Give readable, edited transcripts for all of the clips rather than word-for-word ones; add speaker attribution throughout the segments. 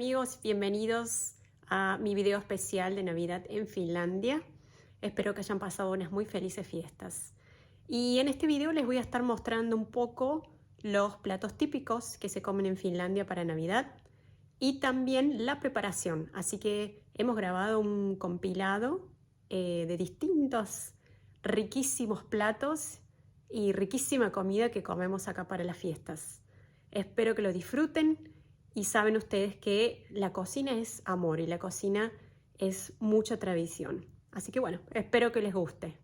Speaker 1: amigos, bienvenidos a mi video especial de Navidad en Finlandia. Espero que hayan pasado unas muy felices fiestas. Y en este video les voy a estar mostrando un poco los platos típicos que se comen en Finlandia para Navidad y también la preparación. Así que hemos grabado un compilado de distintos riquísimos platos y riquísima comida que comemos acá para las fiestas. Espero que lo disfruten. Y saben ustedes que la cocina es amor y la cocina es mucha tradición. Así que bueno, espero que les guste.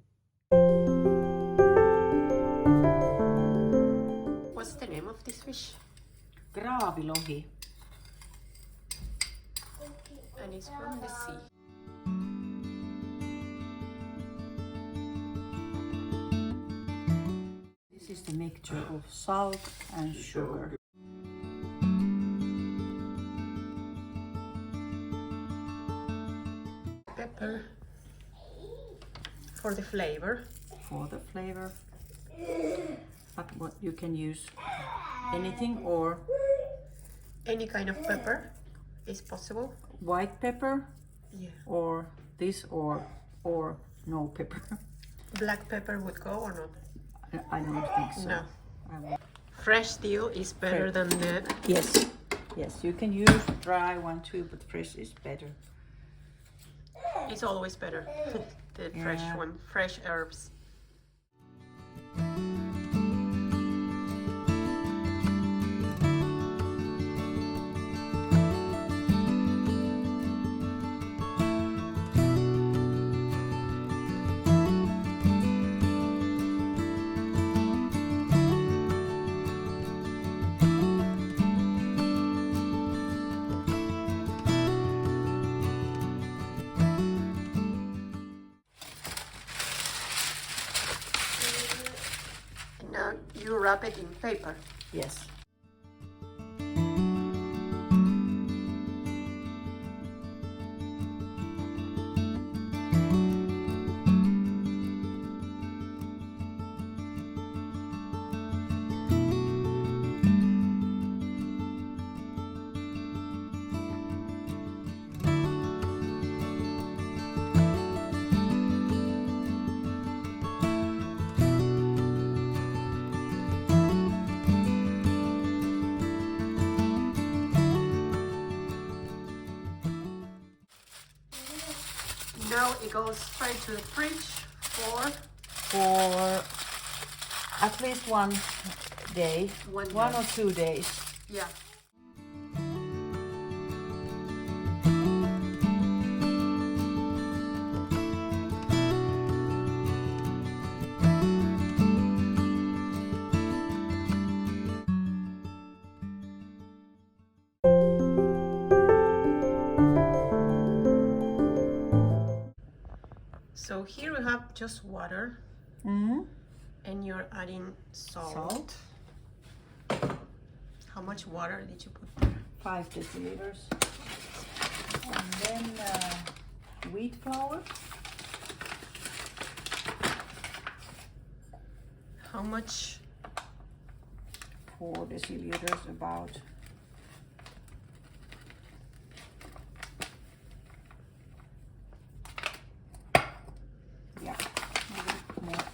Speaker 1: What's the name of this fish?
Speaker 2: Graavilohi.
Speaker 1: And it's from the sea.
Speaker 2: This is the mixture of salt and sugar.
Speaker 1: Pepper for the flavor.
Speaker 2: For the flavor. But what you can use anything or
Speaker 1: Any kind of pepper is possible.
Speaker 2: white pepper,
Speaker 1: Yeah.
Speaker 2: or this or no pepper.
Speaker 1: Black pepper would go or not?
Speaker 2: I don't think so.
Speaker 1: No.
Speaker 2: I will.
Speaker 1: Fresh dill is better than the...
Speaker 2: Yes, you can use dry one too, but fresh is better.
Speaker 1: It's always better. The fresh
Speaker 2: Yeah.
Speaker 1: one. Fresh herbs. Now you wrap it in paper.
Speaker 2: Yes.
Speaker 1: Now it goes straight to the fridge for
Speaker 2: For at least one day,
Speaker 1: One
Speaker 2: one
Speaker 1: day.
Speaker 2: or 2 days.
Speaker 1: yeah. So here we have just water and you're adding salt. How much water did you put there?
Speaker 2: 5 deciliters. And then wheat flour.
Speaker 1: How much?
Speaker 2: 4 deciliters about. Yeah, a little bit more.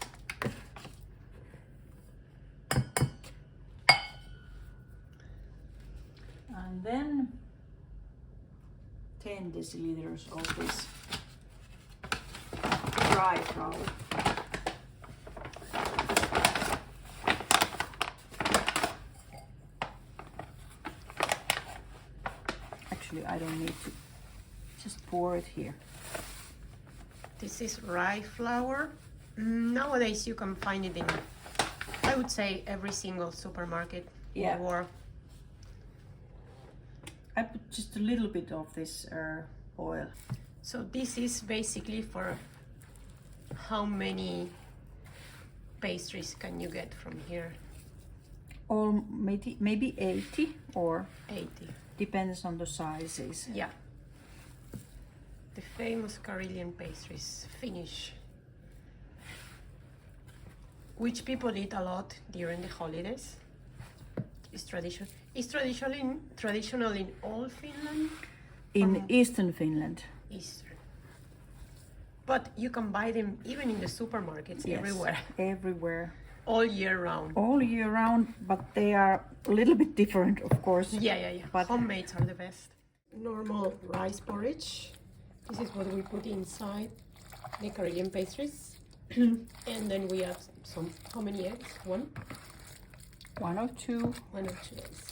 Speaker 2: And then 10 deciliters of this dry flour. Actually, I don't need to just pour it here.
Speaker 1: This is rye flour. Nowadays you can find it in, I would say, every single supermarket in
Speaker 2: Yeah.
Speaker 1: the world.
Speaker 2: I put just a little bit of this oil.
Speaker 1: So this is basically for how many pastries can you get from here?
Speaker 2: Or maybe 80, or
Speaker 1: 80.
Speaker 2: depends on the sizes.
Speaker 1: Yeah. The famous Karelian pastries, Finnish, which people eat a lot during the holidays. It's traditional. It's traditional in all Finland.
Speaker 2: In Eastern Finland.
Speaker 1: Eastern. But you can buy them even in the supermarkets,
Speaker 2: Yes,
Speaker 1: everywhere,
Speaker 2: everywhere.
Speaker 1: all year round.
Speaker 2: All year round, but they are a little bit different, of course.
Speaker 1: Yeah.
Speaker 2: But
Speaker 1: Homemades are the best. Normal rice porridge. This is what we put inside the Korean pastries. And then we add some, how many eggs? One?
Speaker 2: one or two,
Speaker 1: 1 or 2 eggs.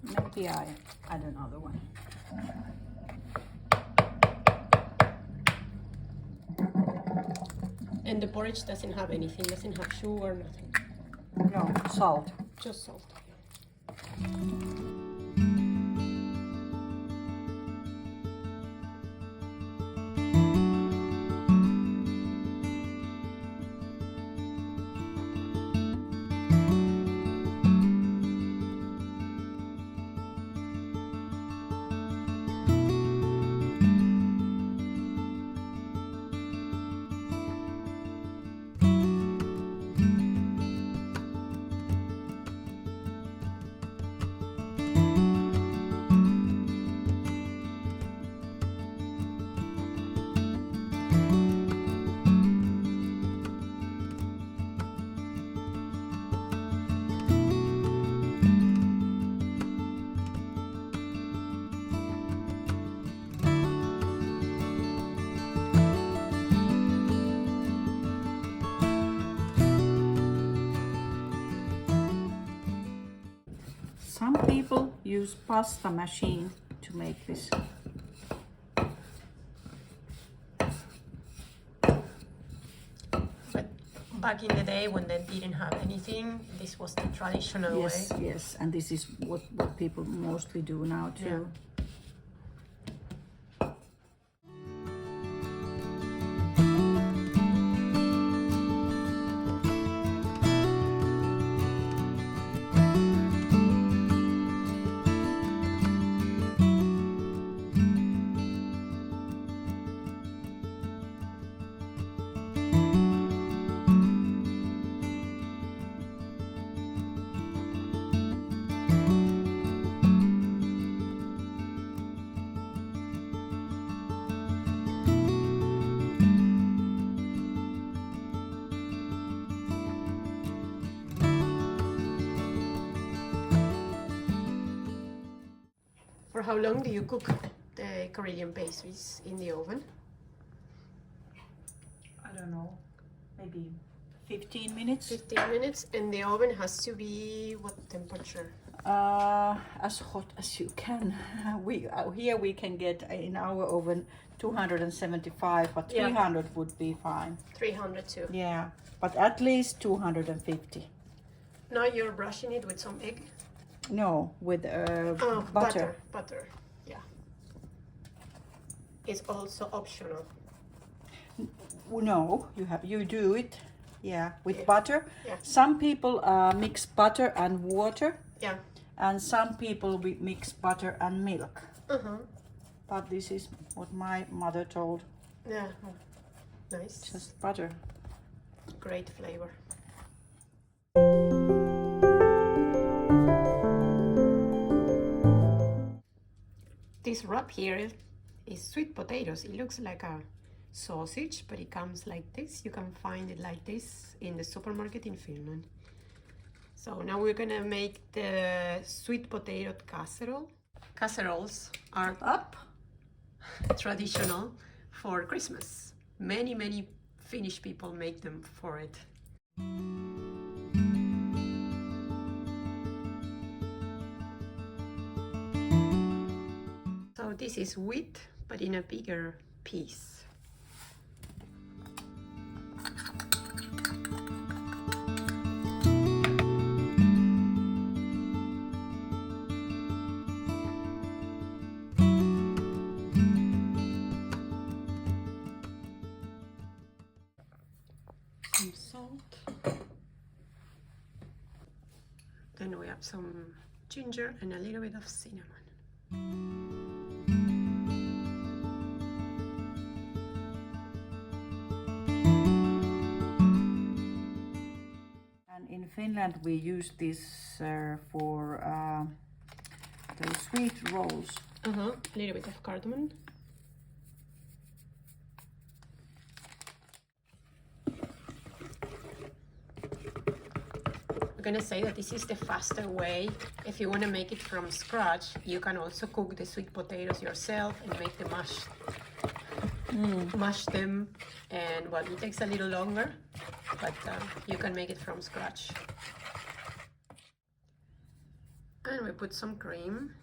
Speaker 2: maybe I add another one.
Speaker 1: And the porridge doesn't have anything, doesn't have sugar, nothing.
Speaker 2: No, salt.
Speaker 1: Just salt.
Speaker 2: Some people use pasta machine to make this.
Speaker 1: But back in the day when they didn't have anything, this was the traditional
Speaker 2: Yes,
Speaker 1: way.
Speaker 2: yes, and this is what people mostly do now too.
Speaker 1: For how long do you cook the Korean pastries in the oven?
Speaker 2: I don't know, maybe 15 minutes.
Speaker 1: 15 minutes, and the oven has to be what temperature?
Speaker 2: As hot as you can. Here we can get in our oven 275, but
Speaker 1: Yeah.
Speaker 2: 300 would be fine.
Speaker 1: 300 too.
Speaker 2: Yeah, but at least 250.
Speaker 1: Now you're brushing it with some egg.
Speaker 2: No, with
Speaker 1: Oh,
Speaker 2: butter.
Speaker 1: butter, yeah. It's also optional.
Speaker 2: No, you do it. Yeah, with
Speaker 1: Yeah.
Speaker 2: butter.
Speaker 1: Yeah.
Speaker 2: Some people mix butter and water,
Speaker 1: Yeah.
Speaker 2: and some people mix butter and milk.
Speaker 1: Uh-huh.
Speaker 2: But this is what my mother told.
Speaker 1: Yeah. Nice.
Speaker 2: Just butter.
Speaker 1: Great flavor. This wrap here is sweet potatoes. It looks like a sausage, but it comes like this. You can find it like this in the supermarket in Finland. So now we're gonna make the sweet potato casserole. Casseroles are
Speaker 2: Up.
Speaker 1: traditional for Christmas. Many Finnish people make them for it. So this is wheat, but in a bigger piece. Some salt. Then we have some ginger and a little bit of cinnamon.
Speaker 2: And in Finland we use this for the sweet rolls.
Speaker 1: A little bit of cardamom. I'm gonna say that this is the faster way. If you want to make it from scratch, you can also cook the sweet potatoes yourself and make the mash them, and well, it takes a little longer, but you can make it from scratch. And we put some cream.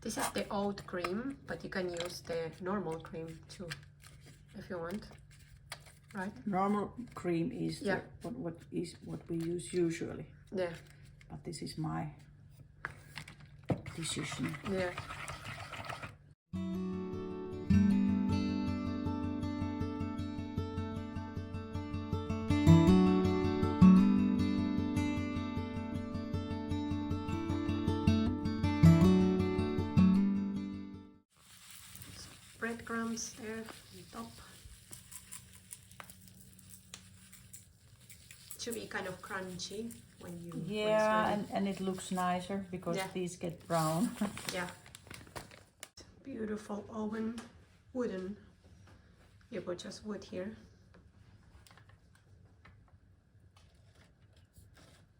Speaker 1: This is the oat cream, but you can use the normal cream too, if you want. Right?
Speaker 2: Normal cream is
Speaker 1: Yeah.
Speaker 2: what we use usually.
Speaker 1: Yeah.
Speaker 2: But this is my decision.
Speaker 1: Yeah. Breadcrumbs there on top. Should be kind of crunchy when you
Speaker 2: Yeah, and it looks nicer because
Speaker 1: Yeah.
Speaker 2: these get brown.
Speaker 1: Yeah. Beautiful oven, wooden. You put just wood here.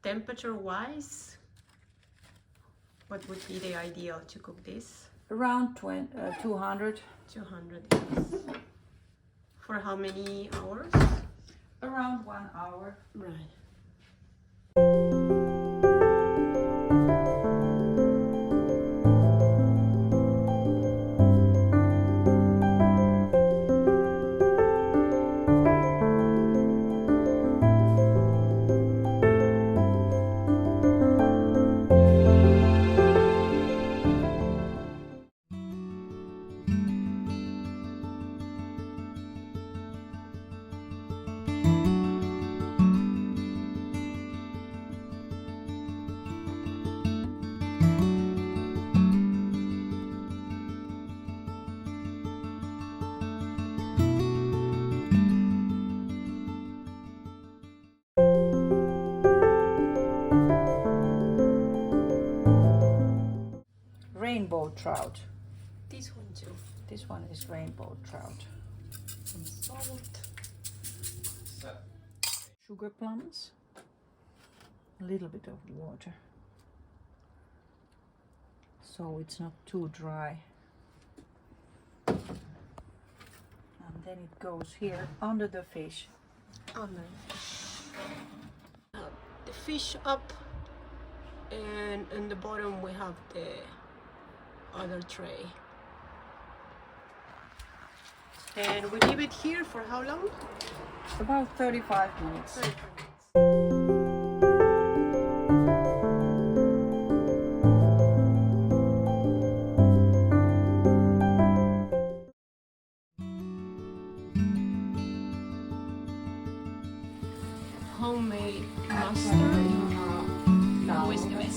Speaker 1: Temperature wise, what would be the ideal to cook this?
Speaker 2: Around 200.
Speaker 1: 200 yes. For how many hours?
Speaker 2: Around 1 hour.
Speaker 1: Right.
Speaker 2: Rainbow trout.
Speaker 1: This one too.
Speaker 2: This one is rainbow trout.
Speaker 1: Some salt.
Speaker 2: Sugar plums. A little bit of water. So it's not too dry. And then it goes here under the fish.
Speaker 1: Under the fish up, and in the bottom we have the other tray. And we leave it here for how long?
Speaker 2: About 35 minutes.
Speaker 1: 35 minutes. Homemade mustard. Always the best.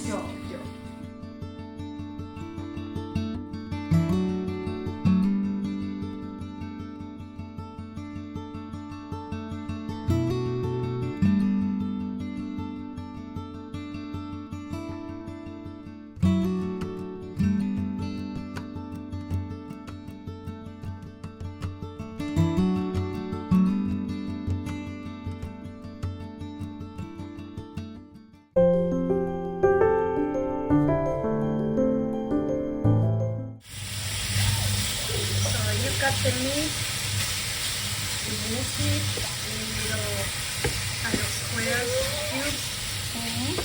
Speaker 1: Cut the meat, remove it in little kind of squares, cubes,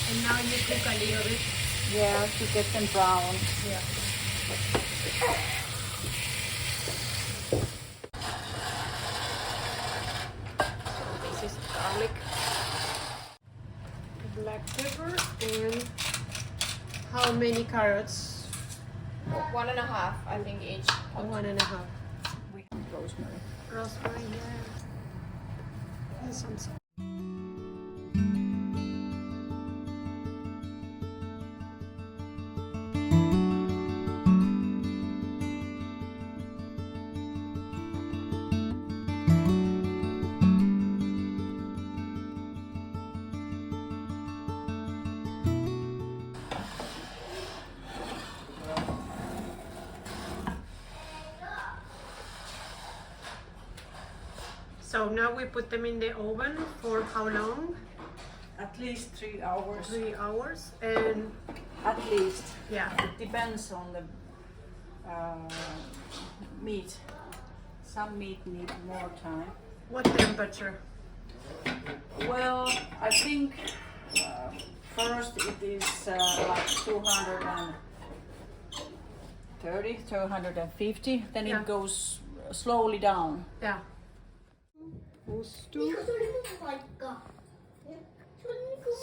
Speaker 1: and now you cook a little bit.
Speaker 2: Yeah, to get them brown.
Speaker 1: Yeah. So this is garlic, black pepper, and how many carrots?
Speaker 3: 1.5, I think each.
Speaker 1: 1.5.
Speaker 2: We have rosemary.
Speaker 1: Rosemary, yeah. And some salt. now we put them in the oven for how long?
Speaker 2: At least 3 hours.
Speaker 1: 3 hours. And
Speaker 2: At least.
Speaker 1: yeah.
Speaker 2: It depends on the meat. Some meat need more time.
Speaker 1: What temperature?
Speaker 2: Well, I think first it is like 230, 250. Then
Speaker 1: Yeah.
Speaker 2: it goes slowly down.
Speaker 1: Yeah. Musto.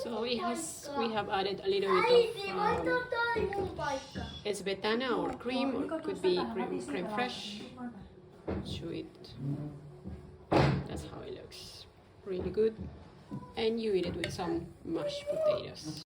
Speaker 1: So we have added a little bit of smetana or cream, or it could be creme fraiche to it. That's how it looks. Really good. And you eat it with some mashed potatoes.